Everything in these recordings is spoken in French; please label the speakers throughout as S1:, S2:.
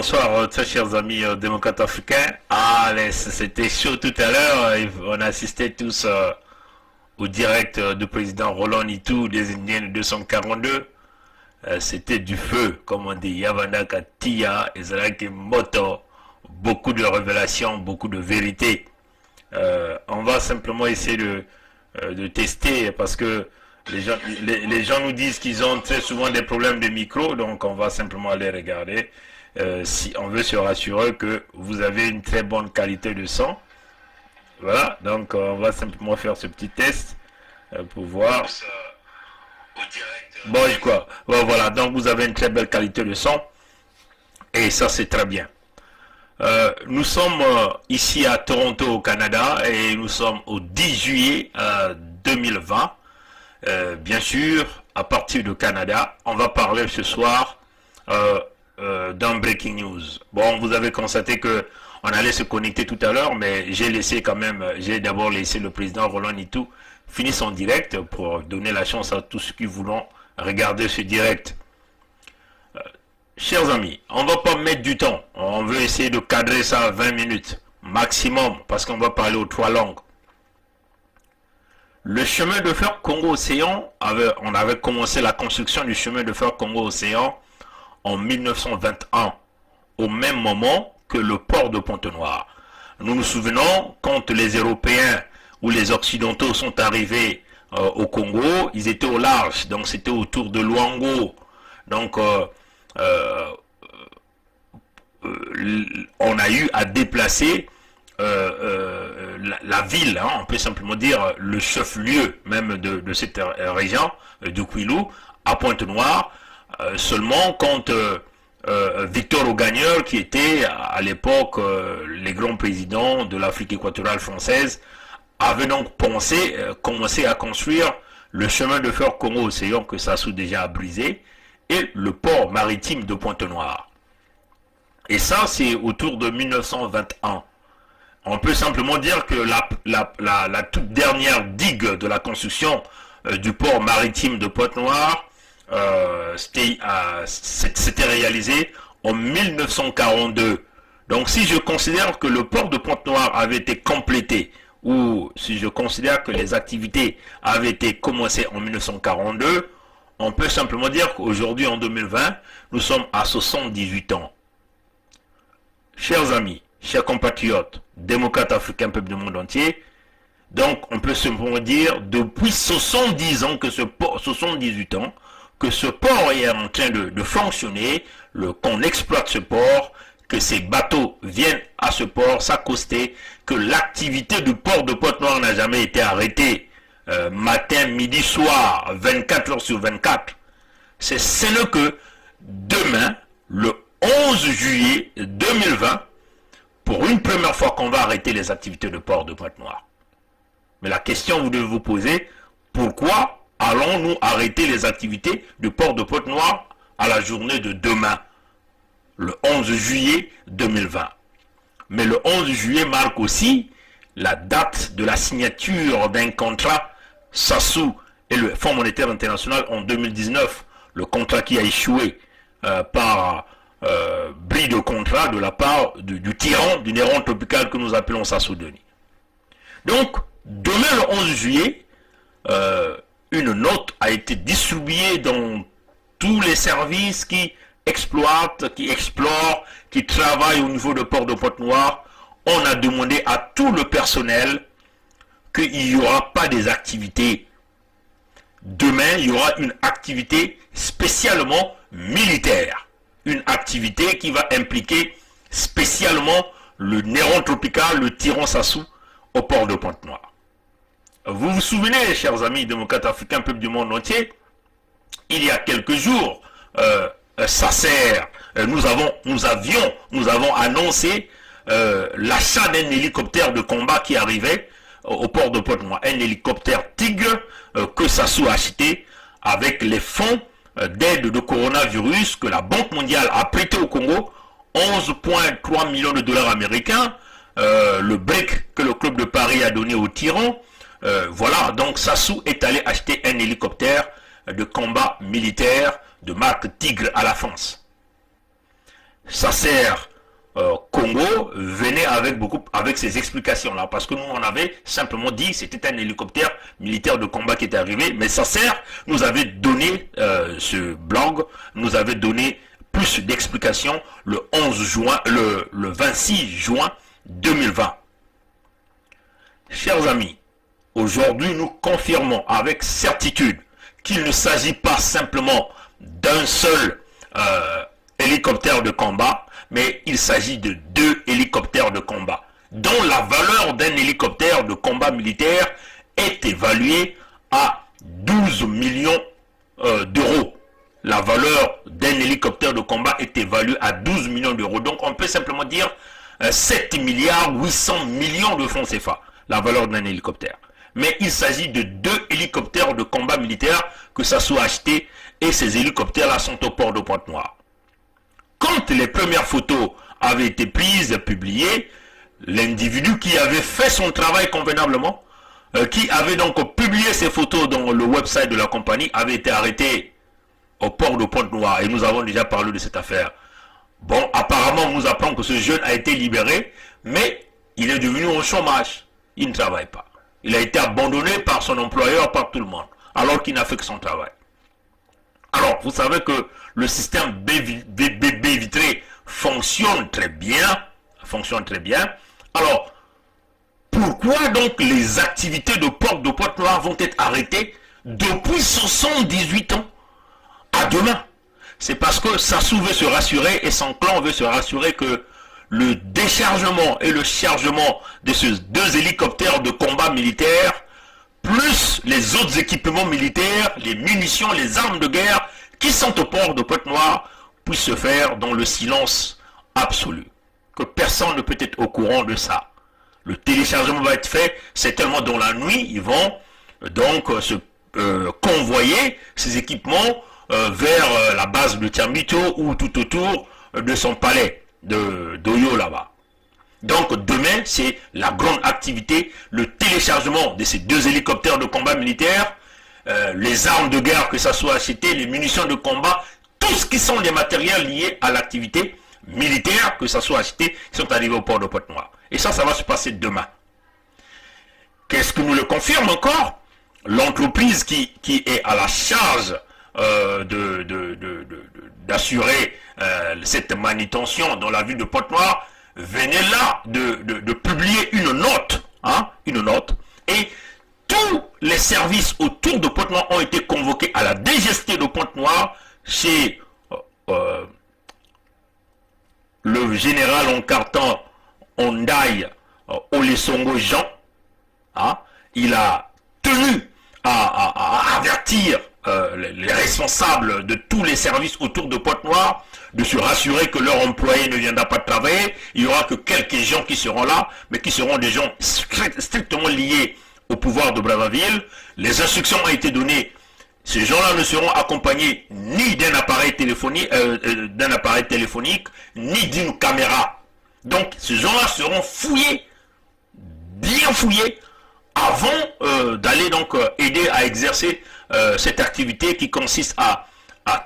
S1: bonsoir, très chers amis démocrates africains. C'était chaud tout à l'heure. On assistait tous au direct du président Roland Nitou des Indiens de 242. C'était du feu, comme on dit. Yavanda Katia, Ezraki Moto. Beaucoup de révélations, beaucoup de vérité. On va simplement essayer de tester parce que les gens nous disent qu'ils ont très souvent des problèmes de micro, donc on va simplement aller regarder si on veut se rassurer que vous avez une très bonne qualité de son. Voilà, donc on va simplement faire ce petit test pour voir. Bon, quoi. Bon, voilà, donc vous avez une très belle qualité de son et ça c'est très bien. Nous sommes ici à Toronto au Canada et nous sommes au 10 juillet 2020. Bien sûr, à partir du Canada, on va parler ce soir d'un breaking news. Bon, vous avez constaté que on allait se connecter tout à l'heure, mais j'ai d'abord laissé le président Roland Nitou finir son direct pour donner la chance à tous ceux qui voulons regarder ce direct. Chers amis, on ne va pas mettre du temps. On veut essayer de cadrer ça à 20 minutes maximum parce qu'on va parler aux trois langues. Le chemin de fer Congo-Océan, on avait commencé la construction du chemin de fer Congo-Océan en 1921, au même moment que le port de Pointe-Noire. Nous nous souvenons, quand les Européens ou les Occidentaux sont arrivés au Congo, ils étaient au large, donc c'était autour de Luango. Donc, on a eu à déplacer la ville, hein, on peut simplement dire le chef-lieu même de cette région, du Kwilu, à Pointe-Noire, seulement quand Victor Augagneur, qui était à l'époque les grands présidents de l'Afrique équatoriale française, avait donc commencé à construire le chemin de fer Congo-Océan que Sassou déjà a brisé, et le port maritime de Pointe-Noire. Et ça, c'est autour de 1921. On peut simplement dire que la toute dernière digue de la construction du port maritime de Pointe-Noire s'était réalisée en 1942. Donc si je considère que le port de Pointe-Noire avait été complété, ou si je considère que les activités avaient été commencées en 1942, on peut simplement dire qu'aujourd'hui, en 2020, nous sommes à 78 ans. Chers amis, chers compatriotes, démocrates africains, peuple du monde entier, donc on peut simplement dire, depuis 70 ans, 78 ans, que ce port est en train de fonctionner, qu'on exploite ce port, que ces bateaux viennent à ce port s'accoster, que l'activité du port de Pointe-Noire n'a jamais été arrêtée, matin, midi, soir, 24 heures sur 24. C'est ce que demain, le 11 juillet 2020, pour une première fois qu'on va arrêter les activités de port de Pointe-Noire. Mais la question vous devez vous poser, pourquoi allons-nous arrêter les activités du port de Pointe-Noire à la journée de demain, le 11 juillet 2020? Mais le 11 juillet marque aussi la date de la signature d'un contrat Sassou et le Fonds monétaire international en 2019, le contrat qui a échoué par bris de contrat de la part du tyran, du néron tropical que nous appelons Sassou Denis. Donc, demain le 11 juillet, une note a été distribuée dans tous les services qui exploitent, qui explorent, qui travaillent au niveau de port de Pointe-Noire. On a demandé à tout le personnel qu'il n'y aura pas des activités. Demain, il y aura une activité spécialement militaire. Une activité qui va impliquer spécialement le néron tropical, le tyran Sassou, au port de Pointe-Noire. Vous vous souvenez, chers amis démocrates africains, peuple du monde entier, il y a quelques jours, nous avons annoncé l'achat d'un hélicoptère de combat qui arrivait au port de Pointe-Noire, un hélicoptère Tigre que Sassou a acheté avec les fonds d'aide de coronavirus que la Banque mondiale a prêté au Congo, 11,3 millions de dollars américains, le break que le club de Paris a donné au tyran. Voilà, donc Sassou est allé acheter un hélicoptère de combat militaire de marque Tigre à la France. Sacer Congo venait avec ces explications là, parce que nous on avait simplement dit c'était un hélicoptère militaire de combat qui était arrivé, mais Sacer nous avait donné ce blog, nous avait donné plus d'explications le 11 juin, le 26 juin 2020. Chers amis, aujourd'hui nous confirmons avec certitude qu'il ne s'agit pas simplement d'un seul hélicoptère de combat, mais il s'agit de 2 hélicoptères de combat, dont la valeur d'un hélicoptère de combat militaire est évaluée à 12 millions d'euros. La valeur d'un hélicoptère de combat est évaluée à 12 millions d'euros. Donc on peut simplement dire 7 milliards 800 millions de francs CFA, la valeur d'un hélicoptère. Mais il s'agit de 2 hélicoptères de combat militaire que ça soit acheté, et ces hélicoptères-là sont au port de Pointe-Noire. Quand les premières photos avaient été prises et publiées, l'individu qui avait fait son travail convenablement, qui avait donc publié ces photos dans le website de la compagnie, avait été arrêté au port de Pointe-Noire. Et nous avons déjà parlé de cette affaire. Bon, apparemment, on nous apprend que ce jeune a été libéré, mais il est devenu au chômage. Il ne travaille pas. Il a été abandonné par son employeur, par tout le monde, alors qu'il n'a fait que son travail. Alors, vous savez que le système baie vitrée fonctionne très bien. Alors, pourquoi donc les activités de port de Pointe-Noire vont être arrêtées depuis 78 ans à demain? C'est parce que Sassou veut se rassurer et son clan veut se rassurer que le déchargement et le chargement de ces 2 hélicoptères de combat militaire, plus les autres équipements militaires, les munitions, les armes de guerre qui sont au port de Pointe-Noire, puissent se faire dans le silence absolu. Que personne ne peut être au courant de ça. Le téléchargement va être fait, c'est tellement dans la nuit, ils vont donc se convoyer ces équipements vers la base de Tiambito ou tout autour de son palais d'Oyo là-bas. Donc demain, c'est la grande activité, le téléchargement de ces 2 hélicoptères de combat militaire, les armes de guerre que ça soit acheté, les munitions de combat, tout ce qui sont les matériels liés à l'activité militaire que ça soit acheté, qui sont arrivés au port de Pointe-Noire. Et ça va se passer demain. Qu'est-ce que nous le confirme encore? L'entreprise qui est à la charge d'assurer cette manutention dans la ville de Pointe-Noire venait là de publier une note, et tous les services autour de Pointe-Noire ont été convoqués à la DGST de Pointe-Noire chez le général en carton Ondai Olesongo Jean. Il a tenu à avertir les responsables de tous les services autour de Pointe-Noire de se rassurer que leur employé ne viendra pas travailler. Il n'y aura que quelques gens qui seront là, mais qui seront des gens strictement liés au pouvoir de Brazzaville. Les instructions ont été données. Ces gens-là ne seront accompagnés ni d'un appareil téléphonique, ni d'une caméra. Donc, ces gens-là seront fouillés, bien fouillés, avant d'aller donc aider à exercer cette activité qui consiste à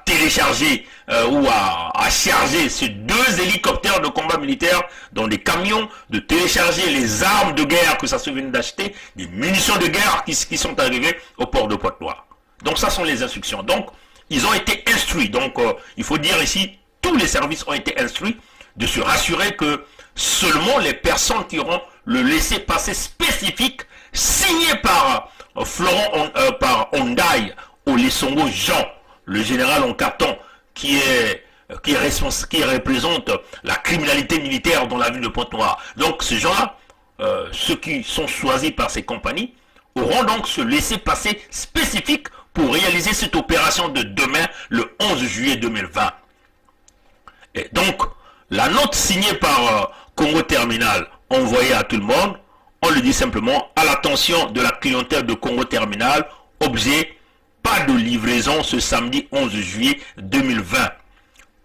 S1: télécharger ou à charger ces 2 hélicoptères de combat militaire dans des camions, de télécharger les armes de guerre que ça se vient d'acheter, des munitions de guerre qui sont arrivées au port de Pointe-Noire. Donc ça sont les instructions. Donc ils ont été instruits. Donc il faut dire ici, tous les services ont été instruits de se rassurer que seulement les personnes qui auront le laissez-passer spécifique signé par par Ondai Olesongo Jean, le général en carton, qui représente la criminalité militaire dans la ville de Pointe-Noire. Donc ces gens-là, ceux qui sont choisis par ces compagnies, auront donc ce laissez-passer spécifique pour réaliser cette opération de demain, le 11 juillet 2020. Et donc, la note signée par Congo Terminal, envoyée à tout le monde, on le dit simplement, à l'attention de la clientèle de Congo Terminal, objet, pas de livraison ce samedi 11 juillet 2020.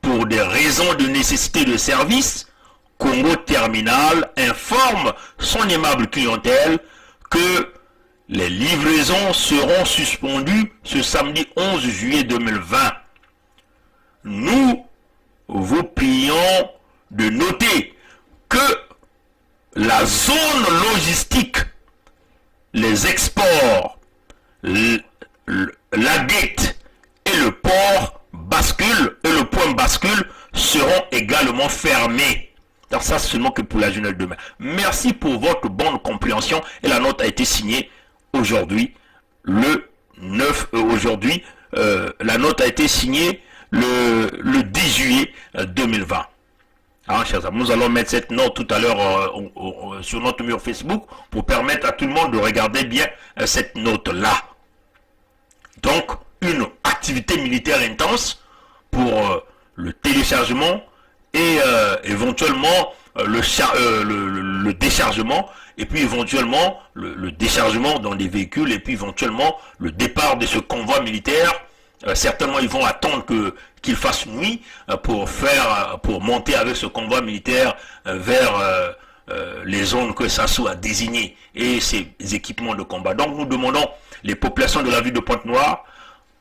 S1: Pour des raisons de nécessité de service, Congo Terminal informe son aimable clientèle que les livraisons seront suspendues ce samedi 11 juillet 2020. Nous vous prions de noter que la zone logistique, les exports, la dette et le port bascule et le point bascule seront également fermés. Donc ça seulement que pour la journée de demain. Merci pour votre bonne compréhension et la note a été signée aujourd'hui le 9 la note a été signée le 10 juillet 2020. Alors, chers amis, nous allons mettre cette note tout à l'heure sur notre mur Facebook pour permettre à tout le monde de regarder bien cette note-là. Donc, une activité militaire intense pour le téléchargement et éventuellement le déchargement, et puis éventuellement le déchargement dans des véhicules, et puis éventuellement le départ de ce convoi militaire. Certainement ils vont attendre qu'il fasse nuit pour monter avec ce convoi militaire vers les zones que Sassou a désignées et ses équipements de combat. Donc nous demandons les populations de la ville de Pointe-Noire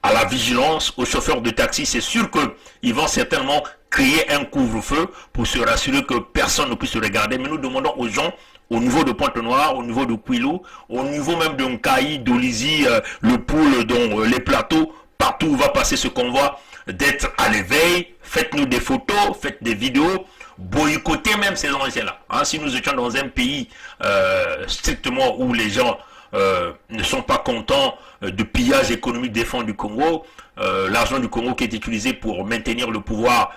S1: à la vigilance, aux chauffeurs de taxi. C'est sûr qu'ils vont certainement créer un couvre-feu pour se rassurer que personne ne puisse regarder, mais nous demandons aux gens au niveau de Pointe-Noire, au niveau de Kouilou, au niveau même de Nkaï, d'Olizy, le Poule, dont les plateaux, partout où va passer ce convoi, d'être à l'éveil. Faites-nous des photos, faites des vidéos, boycottez même ces engins-là. Hein, si nous étions dans un pays strictement où les gens ne sont pas contents du pillage économique des fonds du Congo, l'argent du Congo qui est utilisé pour maintenir le pouvoir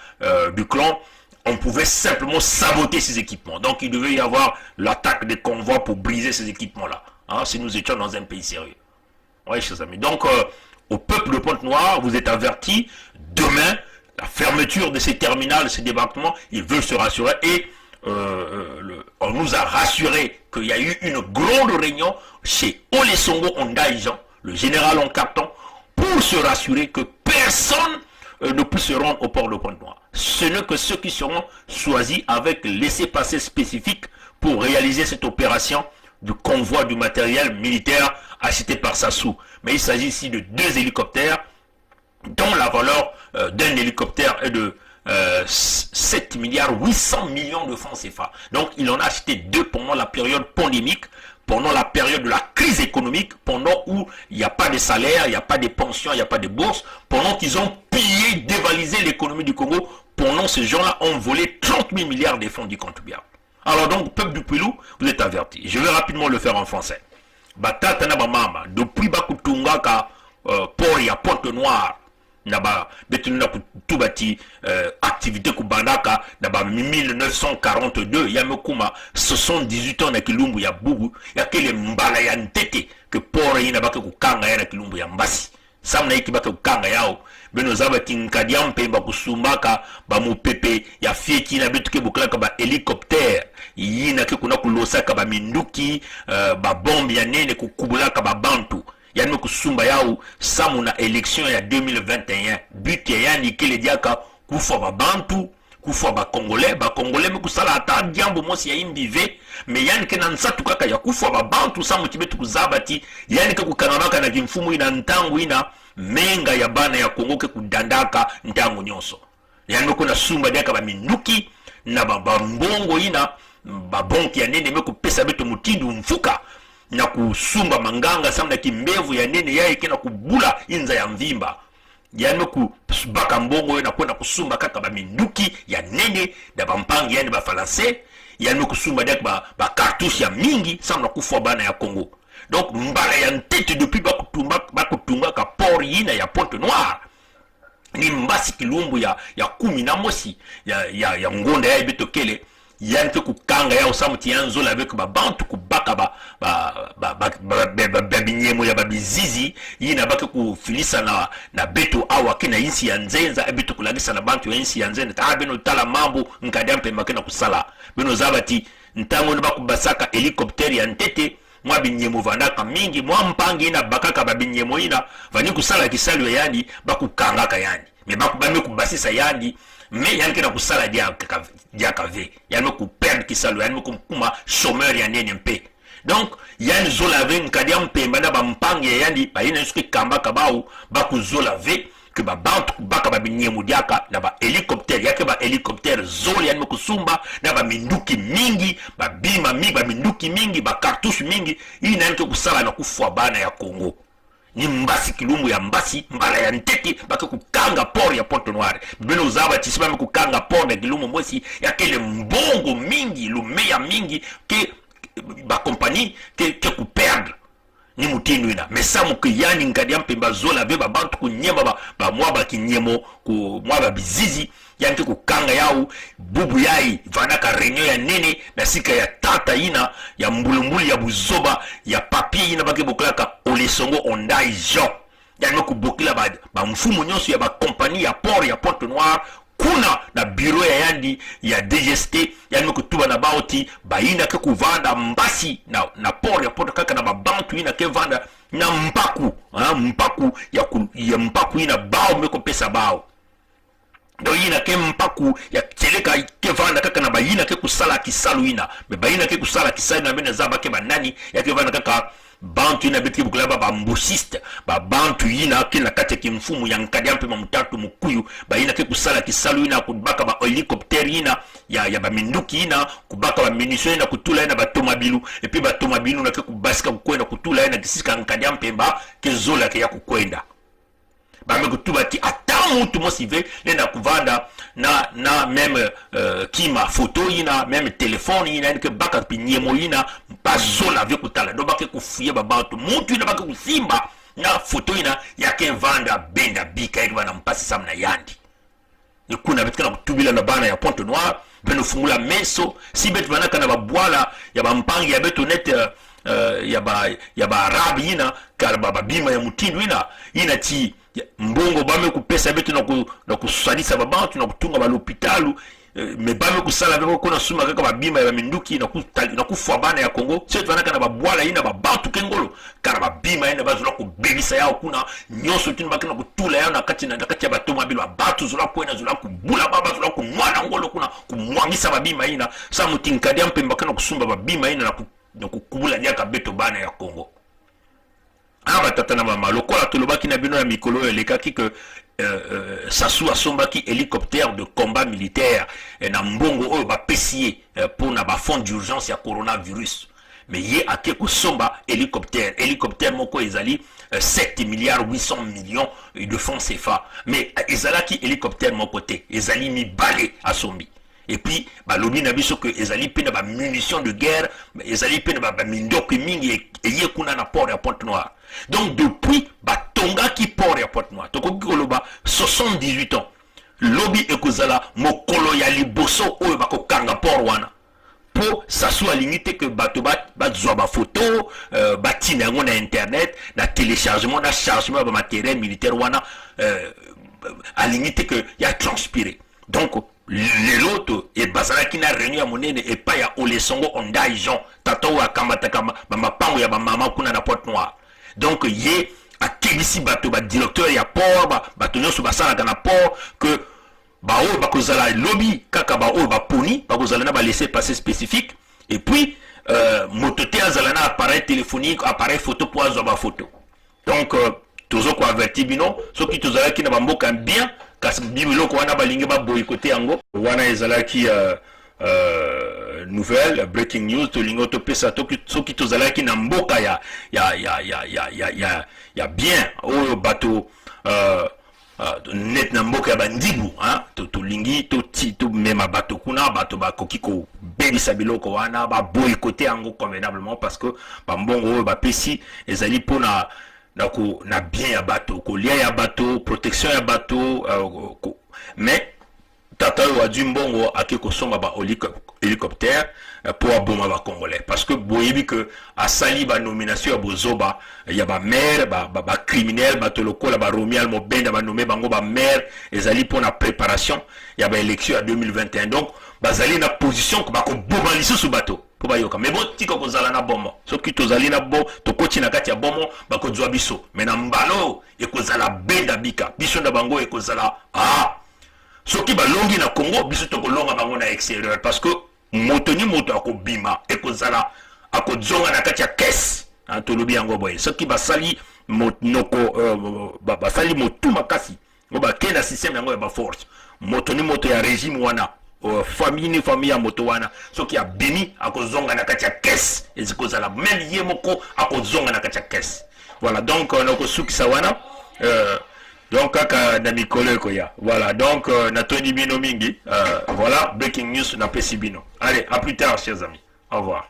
S1: du clan, on pouvait simplement saboter ces équipements. Donc il devait y avoir l'attaque des convois pour briser ces équipements-là, hein, si nous étions dans un pays sérieux. Oui, chers amis. Donc au peuple de Pointe-Noire, vous êtes avertis, demain, la fermeture de ces terminales, de ces débarquements, ils veulent se rassurer et on nous a rassuré qu'il y a eu une grande réunion chez Olesongo Ondaïjan, le général en carton, pour se rassurer que personne ne puisse se rendre au port de Pointe-Noire. Ce n'est que ceux qui seront choisis avec laissez-passer spécifique pour réaliser cette opération du convoi du matériel militaire acheté par Sassou. Mais il s'agit ici de 2 hélicoptères dont la valeur d'un hélicoptère est de 7 milliards 800 millions de francs CFA. Donc il en a acheté 2 pendant la période pandémique, pendant la période de la crise économique, pendant où il n'y a pas de salaire, il n'y a pas de pension, il n'y a pas de bourse, pendant qu'ils ont pillé, dévalisé l'économie du Congo, pendant ces gens-là ont volé 30 000 milliards des fonds du contribuable. Alors donc, peuple du Kouilou, vous êtes avertis. Je vais rapidement le faire en français. Batata na mama, depuis Bakutunga ka port ya Pointe-Noire, naba betuna kutubati activité kubandaka naba 1942 ya mekuma 78 ans na kilumbu ya bubu ya kele mbala ya ntete que port ina baka kukanga ya na kilumbu ya mbasi samna iki baka kukanga yao beno zaba tinkadiampe bakusumbaka ba mupepe ya fieki na betuke buklaka ba hélicoptère yina ke kuna kulosaka ba minduki ba bombe ya nene kukubulaka ba bantu yani kusumba yao samu na élection ya 2021 but ya yani kele diaka kufa ba bantu kufa ba congolais mekusala ata diambo mosi ya imbive me yani ke na nsatu kaka ya kufa ba bantu samu kibetu kuzabati yani ke kukanamaka na kimfumu ina ntangu ina menga ya bana ya Kongo ke kudandaka ntangu nyonso yani kuna sumba diaka ba minuki na ba mbongo ina ba bonki ya nene mekupesa beto mutindu mfuka na kusumba manganga samna kimbevu ya nene yae kena kubula inza ya mvimba yani kubaka mbongo na kwenda kusumba kaka ba minduki ya nene da bampangi yani ba français yani kusumba dak ba cartouche ya mingi samna kufwa bana ya Congo. Donc mbala ya ntete depuis bakutunga ka port yina ya Pointe-Noire ni mbasi kilumbu ya kumi na mosi ya ngonda ya betokele yani ke kukanga ya osamu tianzo avec ba bantu kubaka ba binyemo ya babizizi yina bake kufilisa na beto awa kina insi ya nzenza beto kulagisa na bantu ya insi ya nzenza ta beno tala mambo nkadampe makena kusala beno zabati ntango ne bakubasaka hélicoptère ya ntete mwa binyemo vandaka mingi mwa mpangi ina bakaka ba binyemo ina vani kusala kisalwe yani bakukanga ka yani me bakubame kubasisa yani mais yani kena kusala dia kave yani ku perdre kisalo yani ku kuma chômeur ya nene mpe donc yani zola ve nkadiam pe bana ba mpange yani ba ina suki kamba kabau ba ku zola ve que ba bantu baka ba binyemu diaka na ba hélicoptère yake ba hélicoptère zoli yani kusumba na ba minduki mingi ba bima mingi ba minduki mingi ba cartouche mingi hii na nke kusala na kufwa bana ya Congo ni mbasi kilumbu ya mbasi mbala ya nteki baka kukanga port ya Pointe-Noire bino uzaba tisiba kukanga port ya kilumbu mwesi ya kele mbongo mingi lumeya mingi ke ba compagnie ke ku perdre ni mutindu ina mesamu ke yani ngadia mpemba zola be ba bantu kunyema ba mwa ba kinyemo ku mwa ba bizizi yanke kukanga yao bubu yai vanaka renyo ya nene na sika ya tata ina ya mbulumbuli ya buzoba ya papier ina bake boklaka olesongo ondai Jean yani kubokila ba mfumu nyonso ya ba compagnie ya port ya Pointe-Noire kuna na bureau ya yandi ya DGST yani kutuba na baoti baina ke kuvanda mbasi na port ya port kaka na babantu ina ke vanda na mpaku mpaku ya mpaku ina bao meko pesa bao do ina ke mpaku ya teleka ke vanda kaka na bayina ke kusala kisalu ina me bayina ke kusala kisalu na bena zaba ke banani ya ke vanda kaka bantu ina beti bukulaba ba mbusiste ba bantu ina kila kate kimfumu ya nkadiampe mamutatu mukuyu ba ina ke kusala kisalu ina kubaka ba helicopter ina ya ba minduki ina kubaka ba munition ina kutula ina ba tomabilu epi ba tomabilu na ke kubasika kukwenda kutula ina kisika nkadiampe ba ke zola ke ya kukwenda ba mekutuba ti atamu tu mosive lena kuvanda na même kima photo ina même téléphone ina ke baka pinyemo ina pa zola vyo kutala do baka kufuye babantu mutu ina baka kusimba na photo ina yake vanda benda bika yake bana mpasi samna yandi ni kuna betkana kutubila na bana ya Pointe-Noire beno fungula meso si bet bana kana babwala ya bampangi ya beto net ya ba arabi ina karba babima ya mutindu ina ti mbongo bame kupesa betu na kusalisa babantu na kutunga ba l'hôpitalu me bame kusala beko kona suma kaka babima ya minduki na kufwa bana ya Congo sio twanaka na babwala ina babantu kengolo kara babima ina bazula kubebisa yao kuna nyoso tinu bakina kutula yao na kati ya batoma bila batu zula kwena zula kubula baba zula kumwana ngolo kuna kumwangisa babima ina sa mutinkadia mpemba kana kusumba babima ina na kukubula diaka beto bana ya Congo aba tatana mama lokola tolobaki na bino ya mikolo elekaki que Sassou asombaki hélicoptère de combat militaire na mbongo oyo bapesiye pour na ba fond d'urgence ya coronavirus mais ye ake kosomba hélicoptère moko ezali 7 milliards 800 millions de francs CFA mais ezalaki hélicoptère moko te ezali mibale asombi et puis balobi na biso que ezali pe na ba munitions de guerre ezali pe na ba mindoki mingi eye kuna na port ya Pointe-Noire donc depuis batonga ki port ya Pointe-Noire tokoki koloba 78 ans lobi ekozala mokolo ya liboso oyo bakokanga port wana po Sassou alingi te que bato bazwa ba photo batina yango na internet na téléchargement na chargement ba matériel militaire wana alingi te que ya transpiré donc l'autre et bazalaki na réunion ya monene et pas ya olesongo ondai Jean tato wa kamata mapango ya ba mama kuna na Pointe-Noire donc ye akebisi bato ba directeur ya port bato nyonso basalaka na port que ba oyo bakozala lobby kaka ba oyo baponi bakozala na ba laisser passer spécifique et puis motote azala na appareil téléphonique appareil photo pour azwa ba photo donc tozo ko averti bino soki tozalaki na bamboka bien kasi biloko wana balingi ba boycotté yango wana ezalaki nouvelle breaking news to lingo to pesa to soki tozalaki na mboka ya bien oyo bato net na mboka ya bandibu to lingi to mema bato kuna bato bakoki ko bebisa biloko wana ba boycotté yango convenablement parce que bambongo oyo bapesi ezali pona na bien ya bato kolia ya bato protection ya bato mais tata wa Dumbongo ake kosomba ba hélicoptère pour aboma ba congolais parce que boyebi que asali ba nomination ya bozoba ya ba maire ba criminel ba tolokola ba Romial Mobenda ba nommé bango ba maire ezali pour na préparation ya ba élection ya 2021 donc bazali na position ko ba ko boma lisusu bato po ba yoka mais bon tiko kozala na bomo soki tozali na bo to koti na kati ya bomo ba ko zwa biso mais na mbalo ekozala benda bika biso na bango ekozala soki balongi na Congo biso to kolonga bango na extérieur parce que moto ni moto akobima ekozala akozonga na kati ya caisse tolobi yango boye soki basali monoko basali motu makasi oba kena système yango ya ba force moto ni moto ya régime wana famille ni famille ya moto wana soki abimi akozonga na kati ya caisse ezikozala même ye moko akozonga na kati ya caisse. Voilà, donc on a sukisa wana donc kaka na mikolo ko ya. Voilà, donc na toni bino mingi voilà, breaking news na pesi bino. Allez, à plus tard chers amis. Au revoir.